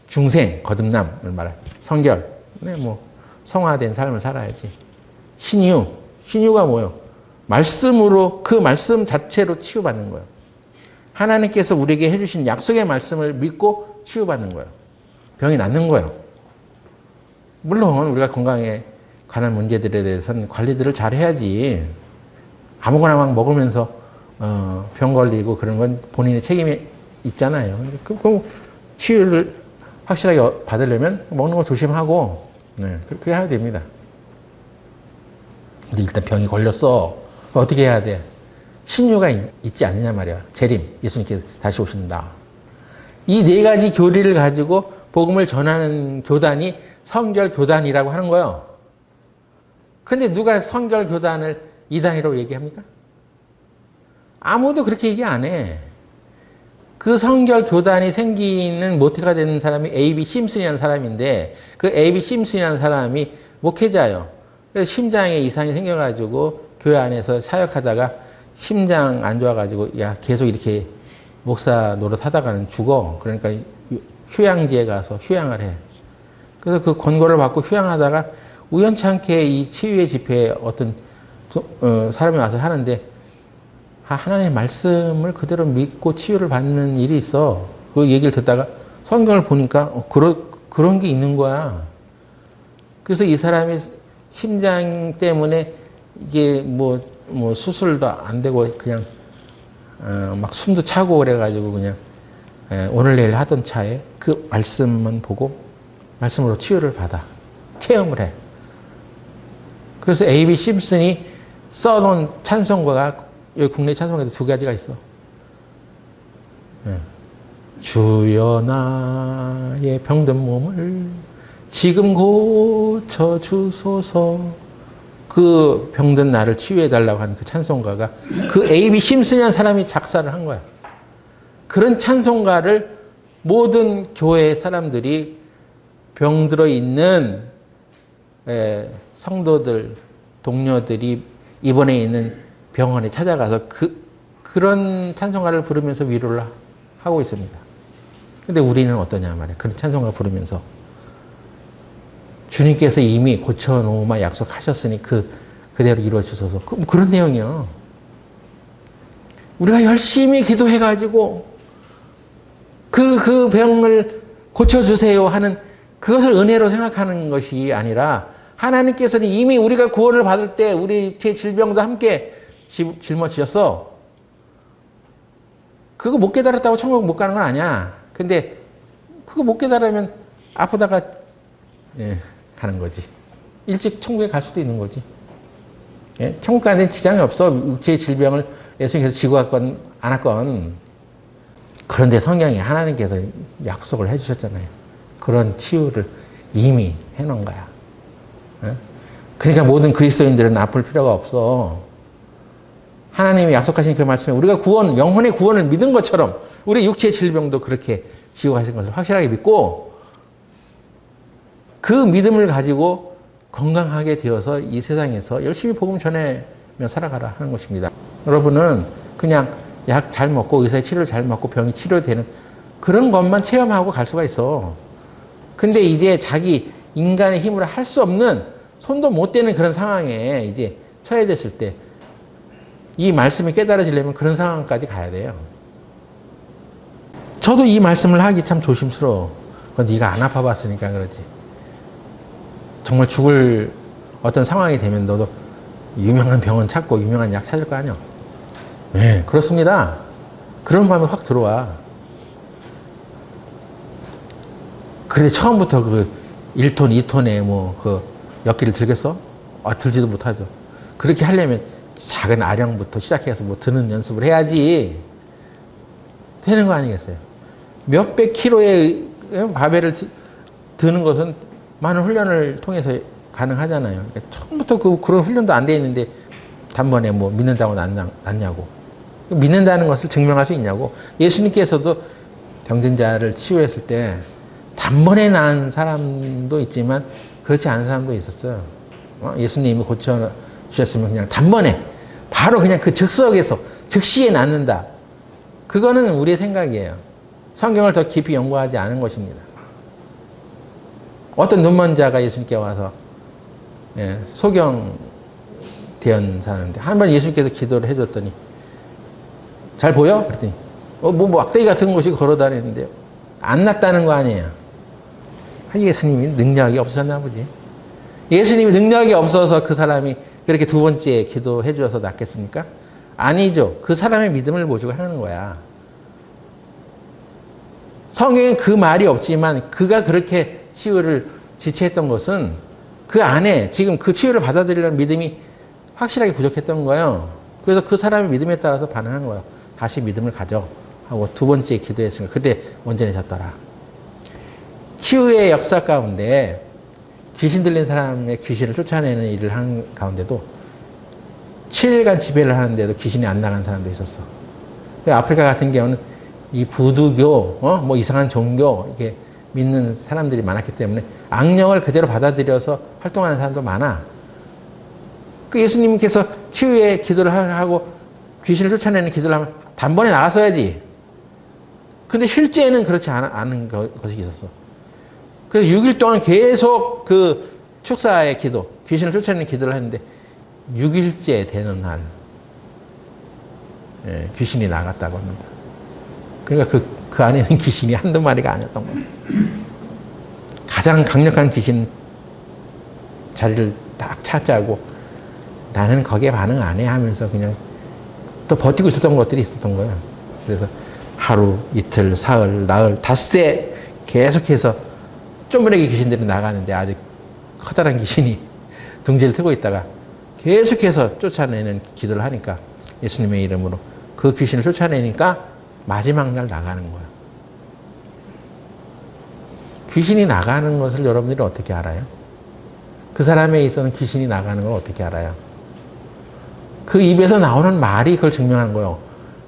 중생, 거듭남을 말해. 성결, 뭐 성화된 삶을 살아야지. 신유, 신유가 뭐예요? 말씀으로 그 말씀 자체로 치유받는 거예요. 하나님께서 우리에게 해주신 약속의 말씀을 믿고 치유받는 거예요. 병이 낫는 거예요. 물론 우리가 건강에 관한 문제들에 대해서는 관리들을 잘 해야지. 아무거나 막 먹으면서 병 걸리고 그런 건 본인의 책임이 있잖아요. 그럼 치유를 확실하게 받으려면 먹는 거 조심하고 그렇게 해야 됩니다. 근데 일단 병이 걸렸어. 어떻게 해야 돼? 신유가 있지 않느냐 말이야. 재림, 예수님께서 다시 오신다. 이 4가지 교리를 가지고 복음을 전하는 교단이 성결교단이라고 하는 거예요. 근데 누가 성결교단을 이단이라고 얘기합니까? 아무도 그렇게 얘기 안 해. 그 성결교단이 생기는 모태가 되는 사람이 A.B. 심슨이라는 사람인데 그 A.B. 심슨이라는 사람이 목회자예요. 그래서 심장에 이상이 생겨가지고 교회 안에서 사역하다가 심장 안 좋아가지고 야 계속 이렇게 목사 노릇하다가는 죽어. 그러니까 휴양지에 가서 휴양을 해. 그래서 그 권고를 받고 휴양하다가 우연찮게 이 치유의 집회에 어떤 사람이 와서 하는데 하나님의 말씀을 그대로 믿고 치유를 받는 일이 있어. 그 얘기를 듣다가 성경을 보니까 그런 게 있는 거야. 그래서 이 사람이 심장 때문에 이게 뭐 수술도 안 되고 그냥 막 숨도 차고 그래가지고 그냥 오늘 내일 하던 차에 그 말씀만 보고 말씀으로 치유를 받아. 체험을 해. 그래서 A.B. 심슨이 써놓은 찬송가가 여기 국내 찬송가도 2가지가 있어. 주여 나의 병든 몸을 지금 고쳐주소서. 그 병든 나를 치유해달라고 하는 그 찬송가가 그 A.B. 심슨이라는 사람이 작사를 한 거야. 그런 찬송가를 모든 교회 사람들이 병들어 있는 성도들, 동료들이 입원해 있는 병원에 찾아가서 그런 찬송가를 부르면서 위로를 하고 있습니다. 근데 우리는 어떠냐 말이야. 그런 찬송가 부르면서 주님께서 이미 고쳐놓으마 약속하셨으니 그대로 이루어 주소서. 그런 내용이요. 우리가 열심히 기도해가지고 그 병을 고쳐주세요 하는 그것을 은혜로 생각하는 것이 아니라 하나님께서는 이미 우리가 구원을 받을 때 우리 제 질병도 함께 짊어지셨어. 그거 못 깨달았다고 천국 못 가는 건 아니야. 근데 그거 못 깨달으면 아프다가 가는 거지. 일찍 천국에 갈 수도 있는 거지. 천국 가는 데는 지장이 없어. 육체의 질병을 예수님께서 지고 갔건 안 왔건. 그런데 성경이 하나님께서 약속을 해주셨잖아요. 그런 치유를 이미 해놓은 거야. 그러니까 모든 그리스도인들은 아플 필요가 없어. 하나님이 약속하신 그 말씀에 우리가 영혼의 구원을 믿은 것처럼 우리 육체의 질병도 그렇게 지고 가신 것을 확실하게 믿고 그 믿음을 가지고 건강하게 되어서 이 세상에서 열심히 복음 전하며 살아가라 하는 것입니다. 여러분은 그냥 약 잘 먹고 의사의 치료를 잘 먹고 병이 치료되는 그런 것만 체험하고 갈 수가 있어. 근데 이제 자기 인간의 힘으로 할 수 없는 손도 못 대는 그런 상황에 이제 처해졌을 때 이 말씀이 깨달아지려면 그런 상황까지 가야 돼요. 저도 이 말씀을 하기 참 조심스러워. 그건 네가 안 아파봤으니까 그러지. 정말 죽을 어떤 상황이 되면 너도 유명한 병원 찾고 유명한 약 찾을 거 아니야. 네, 그렇습니다. 그런 마음이 확 들어와. 그런데 처음부터 그 1톤, 2톤에 뭐 그 엿기를 들겠어? 들지도 못하죠. 그렇게 하려면 작은 아령부터 시작해서 뭐 드는 연습을 해야지 되는 거 아니겠어요? 몇백 킬로의 바벨을 드는 것은 많은 훈련을 통해서 가능하잖아요. 그러니까 처음부터 그런 훈련도 안 돼 있는데 단번에 뭐 믿는다고 낫냐고. 믿는다는 것을 증명할 수 있냐고. 예수님께서도 병진자를 치유했을 때 단번에 나은 사람도 있지만 그렇지 않은 사람도 있었어요. 예수님이 고쳐주셨으면 그냥 단번에 바로 그냥 그 즉석에서 즉시에 낫는다. 그거는 우리의 생각이에요. 성경을 더 깊이 연구하지 않은 것입니다. 어떤 눈먼 자가 예수님께 와서 소경대연 사는데 한 번 예수님께서 기도를 해줬더니 잘 보여? 그랬더니 뭐 막대기 같은 곳이 걸어다니는데요. 안 낫다는 거 아니에요. 예수님이 능력이 없었나 보지. 예수님이 능력이 없어서 그 사람이 그렇게 두 번째 기도해 주어서 낫겠습니까? 아니죠. 그 사람의 믿음을 모시고 하는 거야. 성경엔 그 말이 없지만 그가 그렇게 치유를 지체했던 것은 그 안에 지금 그 치유를 받아들이려는 믿음이 확실하게 부족했던 거예요. 그래서 그 사람의 믿음에 따라서 반응한 거예요. 다시 믿음을 가져 하고 두 번째 기도했으니까 그때 온전해졌더라. 치유의 역사 가운데 귀신 들린 사람의 귀신을 쫓아내는 일을 한 가운데도 7일간 지배를 하는데도 귀신이 안 나간 사람도 있었어. 아프리카 같은 경우는 이 부두교, 뭐 이상한 종교, 이렇게 믿는 사람들이 많았기 때문에 악령을 그대로 받아들여서 활동하는 사람도 많아. 그 예수님께서 치유의 기도를 하고 귀신을 쫓아내는 기도를 하면 단번에 나갔어야지. 근데 실제는 그렇지 않은 것이 있었어. 그래서 6일 동안 계속 그 축사의 기도, 귀신을 쫓아내는 기도를 했는데 6일째 되는 날 귀신이 나갔다고 합니다. 그러니까 그 안에는 귀신이 한두 마리가 아니었던 거예요. 가장 강력한 귀신 자리를 딱 차지하고 나는 거기에 반응 안 해 하면서 그냥 또 버티고 있었던 것들이 있었던 거예요. 그래서 하루, 이틀, 사흘, 나흘, 닷새 계속해서 쪼무레기 귀신들이 나가는데 아주 커다란 귀신이 둥지를 트고 있다가 계속해서 쫓아내는 기도를 하니까 예수님의 이름으로 그 귀신을 쫓아내니까 마지막 날 나가는 거야. 귀신이 나가는 것을 여러분들이 어떻게 알아요? 그 사람에 있어서는 귀신이 나가는 걸 어떻게 알아요? 그 입에서 나오는 말이 그걸 증명하는 거예요.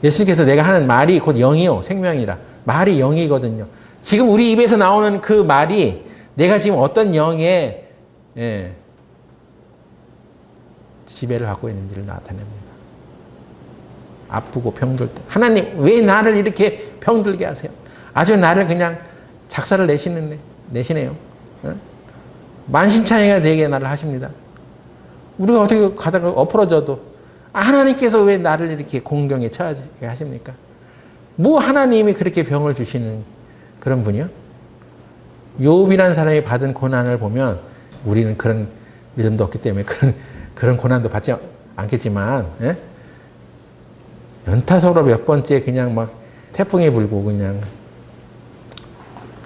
예수님께서 내가 하는 말이 곧 영이요 생명이라. 말이 영이거든요. 지금 우리 입에서 나오는 그 말이 내가 지금 어떤 영의 지배를 갖고 있는지를 나타냅니다. 아프고 병들 때 하나님 왜 나를 이렇게 병들게 하세요? 아주 나를 그냥 작사를 내시네요. 만신창이가 되게 나를 하십니다. 우리가 어떻게 가다가 엎어져도 하나님께서 왜 나를 이렇게 공경에 처하게 하십니까? 뭐 하나님이 그렇게 병을 주시는 그런 분이요? 욥이라는 사람이 받은 고난을 보면 우리는 그런 믿음도 없기 때문에 그런 고난도 받지 않겠지만 연타석으로 몇 번째 그냥 막 태풍이 불고 그냥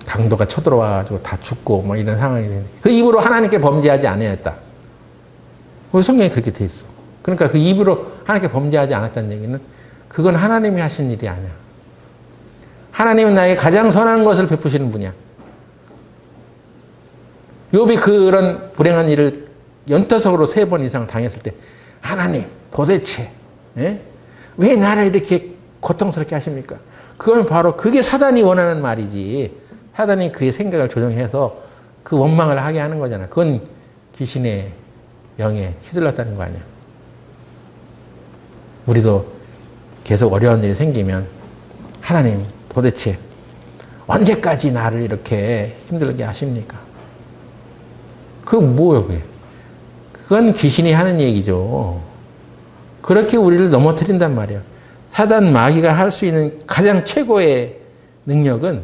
강도가 쳐들어와가지고 다 죽고 뭐 이런 상황이 되는데 그 입으로 하나님께 범죄하지 않아야했다. 그 성경에 그렇게 돼 있어. 그러니까 그 입으로 하나님께 범죄하지 않았다는 얘기는 그건 하나님이 하신 일이 아니야. 하나님은 나에게 가장 선한 것을 베푸시는 분이야. 욥이 그런 불행한 일을 연타석으로 3번 이상 당했을 때 하나님 도대체 왜 나를 이렇게 고통스럽게 하십니까? 그건 바로 그게 사단이 원하는 말이지. 사단이 그의 생각을 조정해서 그 원망을 하게 하는 거잖아. 그건 귀신의 영에 휘둘렀다는 거 아니야. 우리도 계속 어려운 일이 생기면 하나님 도대체 언제까지 나를 이렇게 힘들게 하십니까? 그거 뭐예요, 그게? 그건 귀신이 하는 얘기죠. 그렇게 우리를 넘어뜨린단 말이에요. 사단 마귀가 할 수 있는 가장 최고의 능력은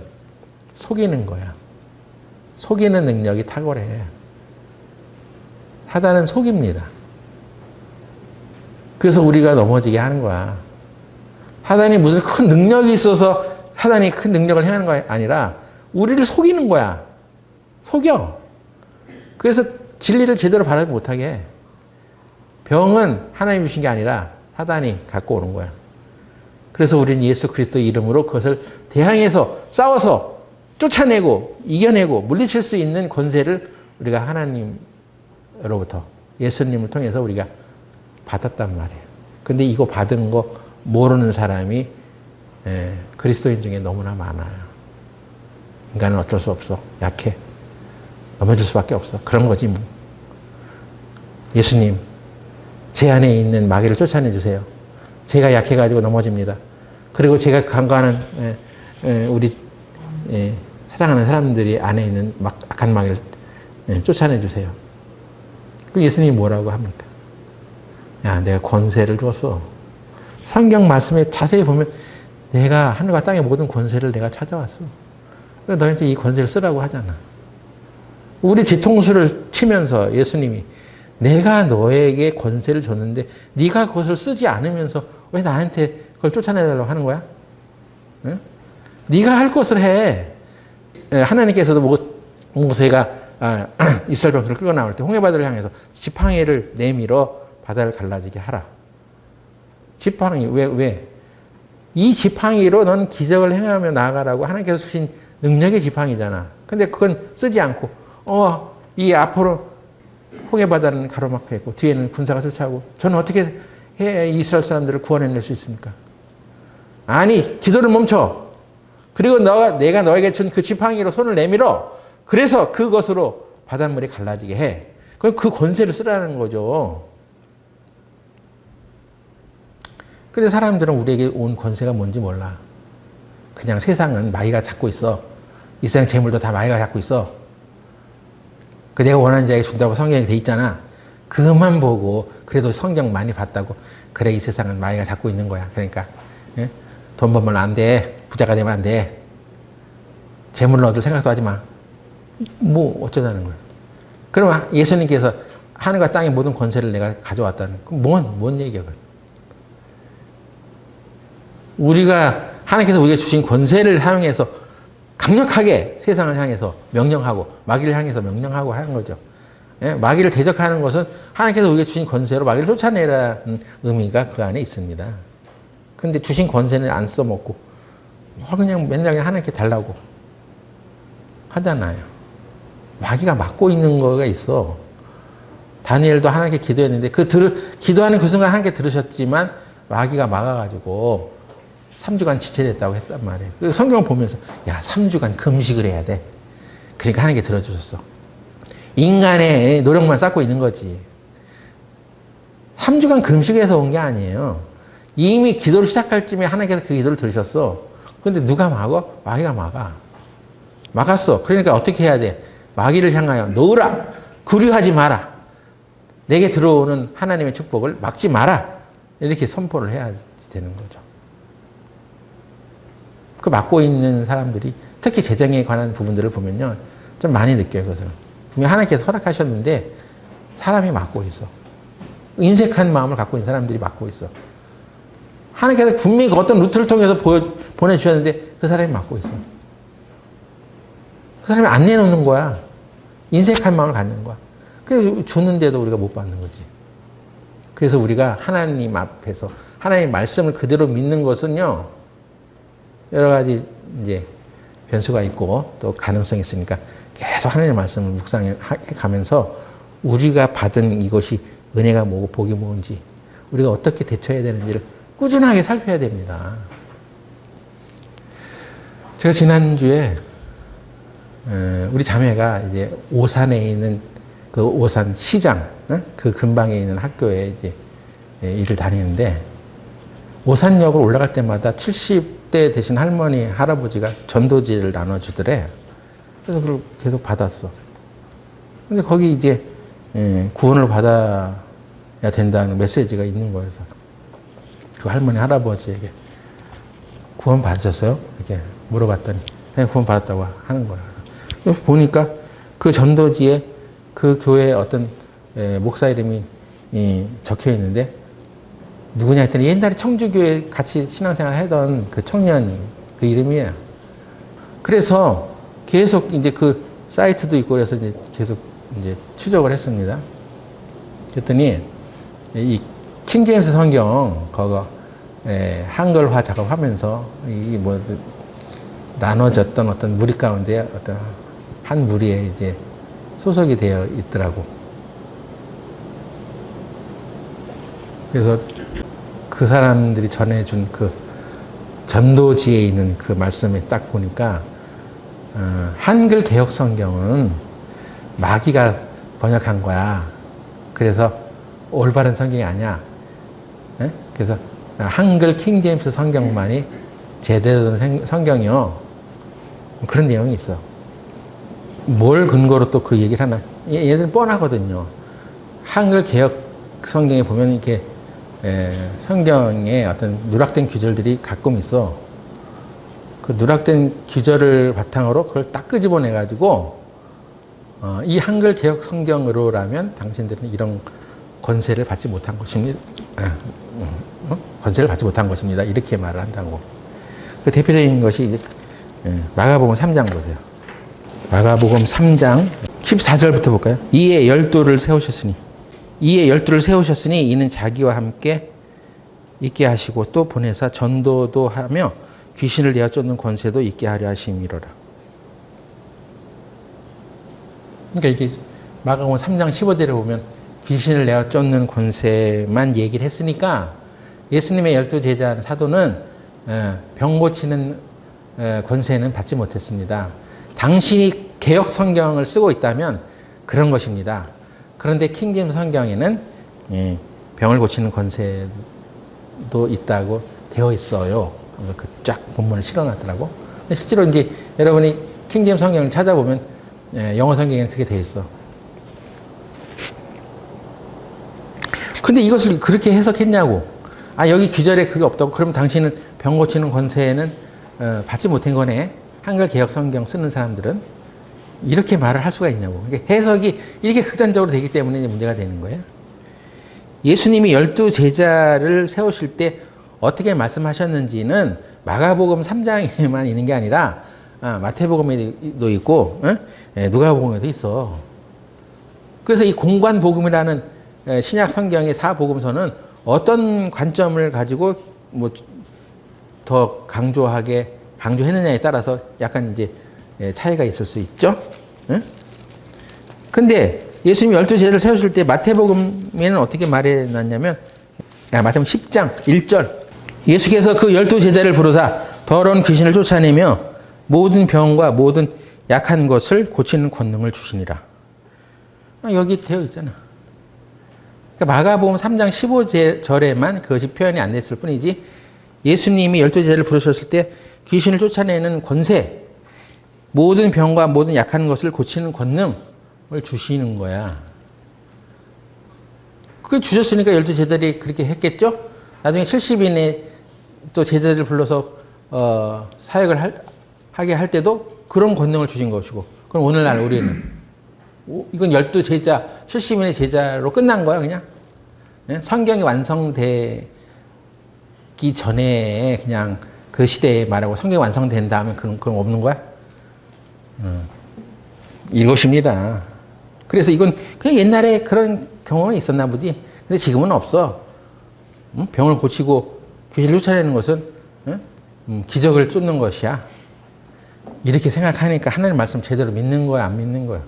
속이는 거야. 속이는 능력이 탁월해. 사단은 속입니다. 그래서 우리가 넘어지게 하는 거야. 사단이 무슨 큰 능력이 있어서 사단이 큰 능력을 행하는 거 아니라 우리를 속이는 거야. 속여. 그래서 진리를 제대로 바라지 못하게 해. 병은 하나님이 주신 게 아니라 사단이 갖고 오는 거야. 그래서 우리는 예수 그리스도의 이름으로 그것을 대항해서 싸워서 쫓아내고 이겨내고 물리칠 수 있는 권세를 우리가 하나님으로부터 예수님을 통해서 우리가 받았단 말이에요. 근데 이거 받은 거 모르는 사람이 그리스도인 중에 너무나 많아요. 인간은 어쩔 수 없어. 약해. 넘어질 수밖에 없어. 그런 거지 뭐. 예수님, 제 안에 있는 마귀를 쫓아내 주세요. 제가 약해가지고 넘어집니다. 그리고 제가 간과하는 우리 사랑하는 사람들이 안에 있는 악한 마귀를 쫓아내 주세요. 그 예수님이 뭐라고 합니까? 야, 내가 권세를 줬어. 성경 말씀에 자세히 보면 내가 하늘과 땅의 모든 권세를 내가 찾아왔어. 그래서 너한테 이 권세를 쓰라고 하잖아. 우리 뒤통수를 치면서 예수님이 내가 너에게 권세를 줬는데 네가 그것을 쓰지 않으면서 왜 나한테 그걸 쫓아내달라고 하는 거야? 응? 네가 할 것을 해. 하나님께서도 모세가 이스라엘 백성을 끌고 나올 때 홍해바다를 향해서 지팡이를 내밀어 바다를 갈라지게 하라. 지팡이 왜? 이 지팡이로 넌 기적을 행하며 나아가라고 하나님께서 주신 능력의 지팡이잖아. 근데 그건 쓰지 않고 이 앞으로 홍해바다는 가로막혀 있고 뒤에는 군사가 쫓아오고 저는 어떻게 해 이스라엘 사람들을 구원해낼 수 있습니까? 아니 기도를 멈춰. 그리고 내가 너에게 준 그 지팡이로 손을 내밀어. 그래서 그것으로 바닷물이 갈라지게 해. 그럼 그 권세를 쓰라는 거죠. 근데 사람들은 우리에게 온 권세가 뭔지 몰라. 그냥 세상은 마귀가 잡고 있어. 이 세상 재물도 다 마귀가 잡고 있어. 그 내가 원하는 자에게 준다고 성경에 돼 있잖아. 그것만 보고 그래도 성경 많이 봤다고 그래 이 세상은 마귀가 잡고 있는 거야. 그러니까 돈 벌면 안 돼. 부자가 되면 안 돼. 재물을 얻을 생각도 하지 마. 뭐 어쩌자는 거야. 그럼 예수님께서 하늘과 땅의 모든 권세를 내가 가져왔다는 그럼 뭔 얘기야. 우리가 하나님께서 우리가 주신 권세를 사용해서 강력하게 세상을 향해서 명령하고 마귀를 향해서 명령하고 하는 거죠. 마귀를 대적하는 것은 하나님께서 우리가 주신 권세로 마귀를 쫓아내라는 의미가 그 안에 있습니다. 근데 주신 권세는 안 써먹고 그냥 맨날 하나님께 달라고 하잖아요. 마귀가 막고 있는 거가 있어. 다니엘도 하나님께 기도했는데 기도하는 그 순간 하나님께 들으셨지만 마귀가 막아가지고 3주간 지체됐다고 했단 말이에요. 그 성경을 보면서 3주간 금식을 해야 돼. 그러니까 하나님께 들어주셨어. 인간의 노력만 쌓고 있는 거지. 3주간 금식해서 온 게 아니에요. 이미 기도를 시작할 쯤에 하나님께서 그 기도를 들으셨어. 그런데 누가 막아? 마귀가 막아. 막았어. 그러니까 어떻게 해야 돼? 마귀를 향하여 놓으라. 구류하지 마라. 내게 들어오는 하나님의 축복을 막지 마라. 이렇게 선포를 해야 되는 거죠. 그 막고 있는 사람들이 특히 재정에 관한 부분들을 보면요. 좀 많이 느껴요. 그것을. 분명히 하나님께서 허락하셨는데 사람이 막고 있어. 인색한 마음을 갖고 있는 사람들이 막고 있어. 하나님께서 분명히 어떤 루트를 통해서 보내주셨는데 그 사람이 막고 있어. 그 사람이 안 내놓는 거야. 인색한 마음을 갖는 거야. 그래서 줬는데도 우리가 못 받는 거지. 그래서 우리가 하나님 앞에서 하나님의 말씀을 그대로 믿는 것은요. 여러 가지 이제 변수가 있고 또 가능성이 있으니까 계속 하나님의 말씀을 묵상해 가면서 우리가 받은 이것이 은혜가 뭐고 복이 뭔지 우리가 어떻게 대처해야 되는지를 꾸준하게 살펴야 됩니다. 제가 지난주에 우리 자매가 이제 오산에 있는 그 오산 시장, 그 근방에 있는 학교에 이제 일을 다니는데, 오산역을 올라갈 때마다 70대 되신 할머니, 할아버지가 전도지를 나눠주더래. 그래서 그걸 계속 받았어. 근데 거기 이제 구원을 받아야 된다는 메시지가 있는 거여서 그 할머니, 할아버지에게 구원 받으셨어요? 이렇게 물어봤더니 그냥 구원 받았다고 하는 거예요. 그래서 보니까 그 전도지에 그 교회의 어떤 목사 이름이 적혀 있는데, 누구냐 했더니 옛날에 청주교회 같이 신앙생활 하던 그 청년 그 이름이에요. 그래서 계속 이제 그 사이트도 있고 그래서 이제 계속 이제 추적을 했습니다. 그랬더니 이 킹제임스 성경 그거 한글화 작업하면서 이 뭐 나눠졌던 어떤 무리 가운데 어떤 한 무리에 이제 소속이 되어 있더라고. 그래서 그 사람들이 전해준 그 전도지에 있는 그 말씀에 딱 보니까 한글 개혁 성경은 마귀가 번역한 거야. 그래서 올바른 성경이 아니야. 그래서 한글 킹제임스 성경만이 제대로 된 성경이요. 그런 내용이 있어. 뭘 근거로 또 그 얘기를 하나? 얘들은 뻔하거든요. 한글 개혁 성경에 보면 이렇게 성경에 어떤 누락된 규절들이 가끔 있어. 그 누락된 규절을 바탕으로 그걸 딱 끄집어내가지고 이 한글 개혁 성경으로라면 당신들은 이런 권세를 받지 못한 것입니다. 권세를 받지 못한 것입니다. 이렇게 말을 한다고. 그 대표적인 것이 이제 마가복음 3장 보세요. 마가복음 3장 14절부터 볼까요? 이에 12를 세우셨으니 이는 자기와 함께 있게 하시고 또 보내사 전도도 하며 귀신을 내어 쫓는 권세도 있게 하려 하심이로라. 그러니까 이게 마가복음 3장 15절에 보면 귀신을 내어 쫓는 권세만 얘기를 했으니까 예수님의 12제자 사도는 병 고치는 권세는 받지 못했습니다. 당신이 개혁 성경을 쓰고 있다면 그런 것입니다. 그런데 킹제임스 성경에는 병을 고치는 권세도 있다고 되어 있어요. 그 쫙 본문을 실어놨더라고. 실제로 이제 여러분이 킹제임스 성경을 찾아보면 영어 성경에는 그렇게 되어 있어. 근데 이것을 그렇게 해석했냐고. 여기 규절에 그게 없다고. 그럼 당신은 병 고치는 권세는 받지 못한 거네. 한글 개혁 성경 쓰는 사람들은 이렇게 말을 할 수가 있냐고. 해석이 이렇게 극단적으로 되기 때문에 문제가 되는 거예요. 예수님이 12제자를 세우실 때 어떻게 말씀하셨는지는 마가복음 3장에만 있는 게 아니라 마태복음에도 있고 누가복음에도 있어. 그래서 이 공관복음이라는 신약 성경의 4복음서는 어떤 관점을 가지고 뭐 더 강조했느냐에 따라서 약간 이제 차이가 있을 수 있죠. 근데 예수님이 12제자를 세우실 때 마태복음에는 어떻게 말해놨냐면, 마태복음 10장 1절. 예수께서 그 12제자를 부르사 더러운 귀신을 쫓아내며 모든 병과 모든 약한 것을 고치는 권능을 주시니라. 여기 되어 있잖아. 그러니까 마가복음 3장 15절에만 그것이 표현이 안 됐을 뿐이지, 예수님이 12제자를 부르셨을 때 귀신을 쫓아내는 권세, 모든 병과 모든 약한 것을 고치는 권능을 주시는 거야. 그걸 주셨으니까 12제자들이 그렇게 했겠죠? 나중에 70인의 또 제자들을 불러서 사역을 하게 할 때도 그런 권능을 주신 것이고, 그럼 오늘날 우리는 이건 12제자, 70인의 제자로 끝난 거야, 그냥. 성경이 완성되기 전에 그냥 그 시대에 말하고 성경이 완성된 다음에 그럼 없는 거야? 이것입니다. 그래서 이건 그냥 옛날에 그런 경험은 있었나 보지. 근데 지금은 없어. 병을 고치고 귀신을 쫓아내는 것은 기적을 쫓는 것이야. 이렇게 생각하니까 하나님 말씀 제대로 믿는 거야, 안 믿는 거야?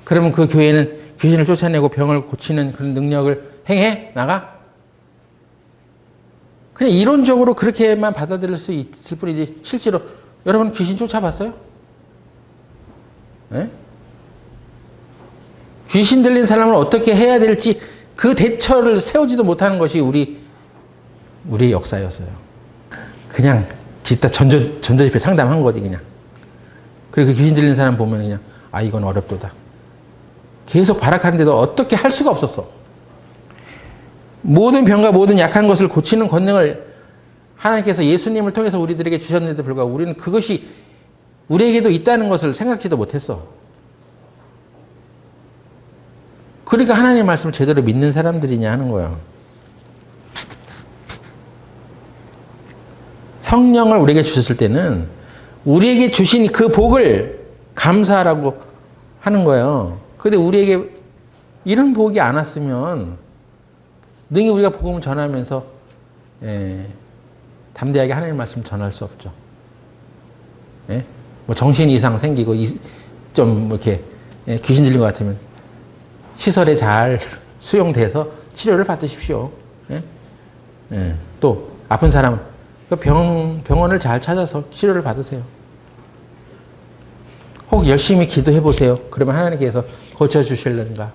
그러면 그 교회는 귀신을 쫓아내고 병을 고치는 그런 능력을 행해? 나가? 그냥 이론적으로 그렇게만 받아들일 수 있을 뿐이지, 실제로 여러분 귀신 쫓아봤어요? 예? 귀신 들린 사람을 어떻게 해야 될지 그 대처를 세우지도 못하는 것이 우리의 역사였어요. 그냥 진짜 전도집회 상담한 거지 그냥. 그리고 그 귀신 들린 사람 보면 그냥 이건 어렵도다. 계속 발악하는데도 어떻게 할 수가 없었어. 모든 병과 모든 약한 것을 고치는 권능을 하나님께서 예수님을 통해서 우리들에게 주셨는데도 불구하고 우리는 그것이 우리에게도 있다는 것을 생각지도 못했어. 그러니까 하나님의 말씀을 제대로 믿는 사람들이냐 하는 거야. 성령을 우리에게 주셨을 때는 우리에게 주신 그 복을 감사하라고 하는 거예요. 근데 우리에게 이런 복이 안 왔으면 능히 우리가 복음을 전하면서 담대하게 하나님의 말씀을 전할 수 없죠. 예? 뭐 정신 이상 생기고 좀 이렇게 귀신 들린 것 같으면 시설에 잘 수용돼서 치료를 받으십시오. 예? 예. 또 아픈 사람은 병원을 잘 찾아서 치료를 받으세요. 혹 열심히 기도해 보세요. 그러면 하나님께서 고쳐주실는가.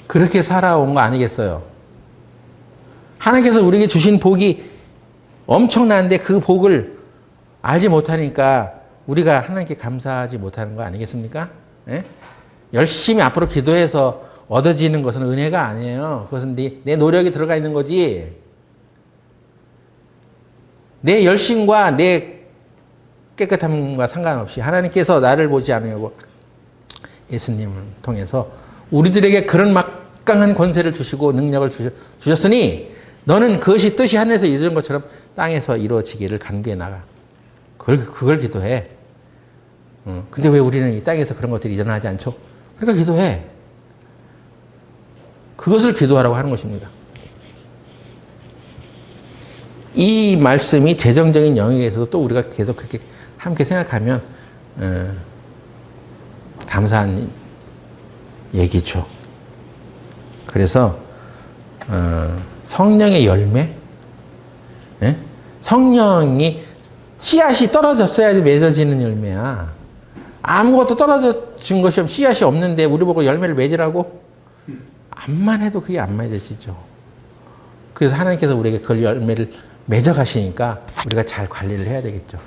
그렇게 살아온 거 아니겠어요? 하나님께서 우리에게 주신 복이 엄청난데 그 복을 알지 못하니까 우리가 하나님께 감사하지 못하는 거 아니겠습니까? 예? 열심히 앞으로 기도해서 얻어지는 것은 은혜가 아니에요. 그것은 내 노력이 들어가 있는 거지. 내 열심과 내 깨끗함과 상관없이 하나님께서 나를 보지 않으려고 예수님을 통해서 우리들에게 그런 막강한 권세를 주시고 능력을 주셨으니 너는 그것이 뜻이 하늘에서 이루어진 것처럼 땅에서 이루어지기를 간구해 나가. 그걸 기도해. 근데 왜 우리는 이 땅에서 그런 것들이 일어나지 않죠? 그러니까 기도해. 그것을 기도하라고 하는 것입니다. 이 말씀이 재정적인 영역에서도 또 우리가 계속 그렇게 함께 생각하면 감사한 얘기죠. 그래서 성령의 열매, 예? 성령이 씨앗이 떨어졌어야 맺어지는 열매야. 아무것도 떨어진 것이 없이 씨앗이 없는데 우리 보고 열매를 맺으라고? 암만 해도 그게 안 맺어지죠. 그래서 하나님께서 우리에게 그 열매를 맺어가시니까 우리가 잘 관리를 해야 되겠죠.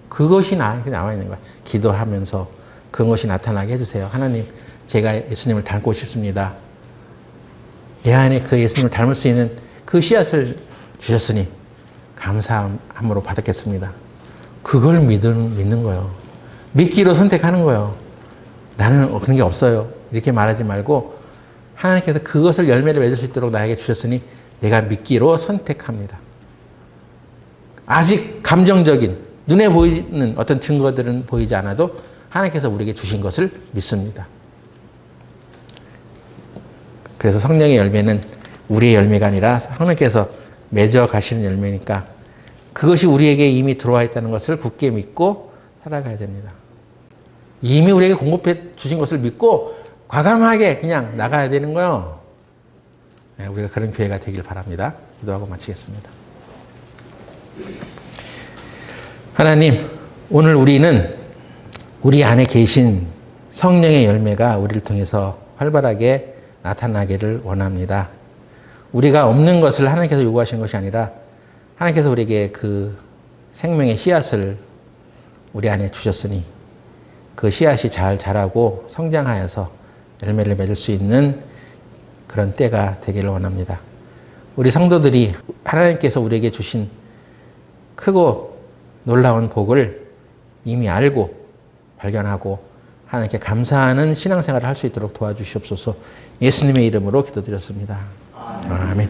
그것이 나와 있는 거야. 기도하면서 그것이 나타나게 해주세요. 하나님, 제가 예수님을 닮고 싶습니다. 내 안에 그 예수님을 닮을 수 있는 그 씨앗을 주셨으니 감사함으로 받았겠습니다. 그걸 믿는 거예요. 믿기로 선택하는 거예요. 나는 그런 게 없어요. 이렇게 말하지 말고 하나님께서 그것을 열매를 맺을 수 있도록 나에게 주셨으니 내가 믿기로 선택합니다. 아직 감정적인 눈에 보이는 어떤 증거들은 보이지 않아도 하나님께서 우리에게 주신 것을 믿습니다. 그래서 성령의 열매는 우리의 열매가 아니라 하나님께서 맺어 가시는 열매니까 그것이 우리에게 이미 들어와 있다는 것을 굳게 믿고 살아가야 됩니다. 이미 우리에게 공급해 주신 것을 믿고 과감하게 그냥 나가야 되는 거예요. 네, 우리가 그런 교회가 되길 바랍니다. 기도하고 마치겠습니다. 하나님, 오늘 우리는 우리 안에 계신 성령의 열매가 우리를 통해서 활발하게 나타나기를 원합니다. 우리가 없는 것을 하나님께서 요구하시는 것이 아니라 하나님께서 우리에게 그 생명의 씨앗을 우리 안에 주셨으니 그 씨앗이 잘 자라고 성장하여서 열매를 맺을 수 있는 그런 때가 되기를 원합니다. 우리 성도들이 하나님께서 우리에게 주신 크고 놀라운 복을 이미 알고 발견하고 하나님께 감사하는 신앙생활을 할 수 있도록 도와주시옵소서. 예수님의 이름으로 기도드렸습니다. 아멘.